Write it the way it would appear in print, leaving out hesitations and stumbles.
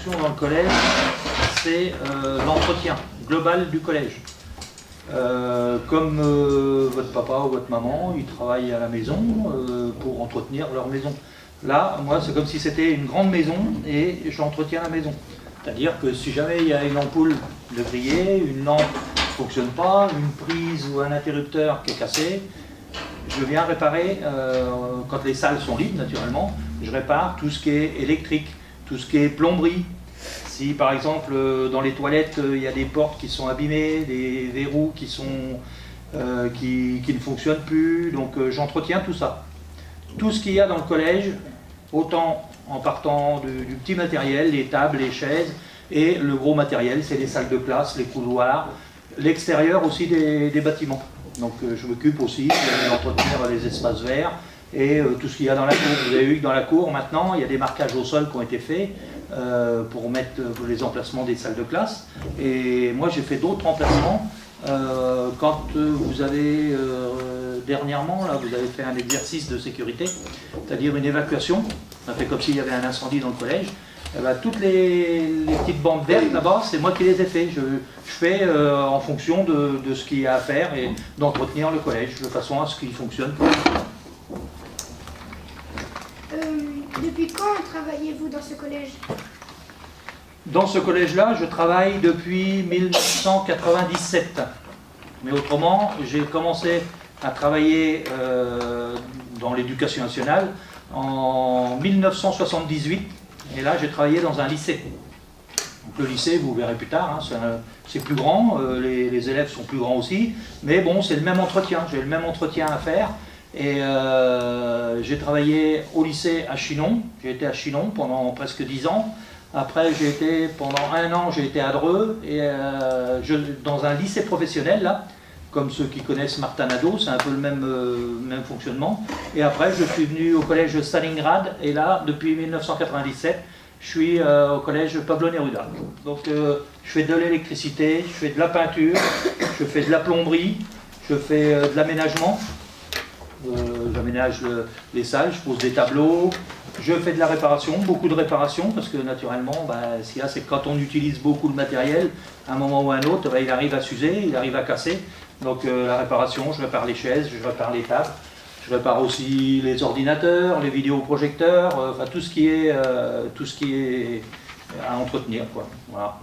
fonction dans le collège, c'est l'entretien global du collège. Comme votre papa ou votre maman, ils travaillent à la maison pour entretenir leur maison. Là, moi, c'est comme si c'était une grande maison et j'entretiens la maison. C'est-à-dire que si jamais il y a une ampoule de grillée, une lampe ne fonctionne pas, une prise ou un interrupteur qui est cassé, je viens réparer, quand les salles sont libres naturellement, je répare tout ce qui est électrique, tout ce qui est plomberie. Si par exemple dans les toilettes il y a des portes qui sont abîmées, des verrous qui ne fonctionnent plus, donc j'entretiens tout ça. Tout ce qu'il y a dans le collège, autant en partant du petit matériel, les tables, les chaises, et le gros matériel, c'est les salles de classe, les couloirs, l'extérieur aussi des bâtiments. Donc je m'occupe aussi d'entretenir les espaces verts et tout ce qu'il y a dans la cour. Vous avez vu que dans la cour, maintenant, il y a des marquages au sol qui ont été faits pour mettre les emplacements des salles de classe. Et moi, j'ai fait d'autres emplacements. Quand vous avez, dernièrement, là, vous avez fait un exercice de sécurité, c'est-à-dire une évacuation. On a fait comme s'il y avait un incendie dans le collège. Eh ben, toutes les petites bandes vertes là-bas, c'est moi qui les ai fait. Je fais en fonction de ce qu'il y a à faire et d'entretenir le collège de façon à ce qu'il fonctionne. Depuis quand travaillez-vous dans ce collège? Dans ce collège-là, je travaille depuis 1997. Mais autrement, j'ai commencé à travailler dans l'éducation nationale en 1978. Et là, j'ai travaillé dans un lycée. Donc, le lycée, vous verrez plus tard, hein, c'est plus grand, les élèves sont plus grands aussi, mais bon, c'est le même entretien, j'ai le même entretien à faire. Et j'ai travaillé au lycée à Chinon, j'ai été à Chinon pendant presque 10 ans. Après, pendant 1 an, j'ai été à Dreux, et dans un lycée professionnel, là, comme ceux qui connaissent Martin Nadeau, c'est un peu le même fonctionnement. Et après, je suis venu au collège Stalingrad, et là, depuis 1997, je suis au collège Pablo Neruda. Donc, je fais de l'électricité, je fais de la peinture, je fais de la plomberie, je fais de l'aménagement. J'aménage les salles, je pose des tableaux, je fais de la réparation, beaucoup de réparation, parce que naturellement, ce qu'il y a, c'est que quand on utilise beaucoup de matériel, à un moment ou à un autre, il arrive à s'user, il arrive à casser. Donc la réparation, je répare les chaises, je répare les tables, je répare aussi les ordinateurs, les vidéoprojecteurs, enfin tout ce qui est à entretenir, quoi. Voilà.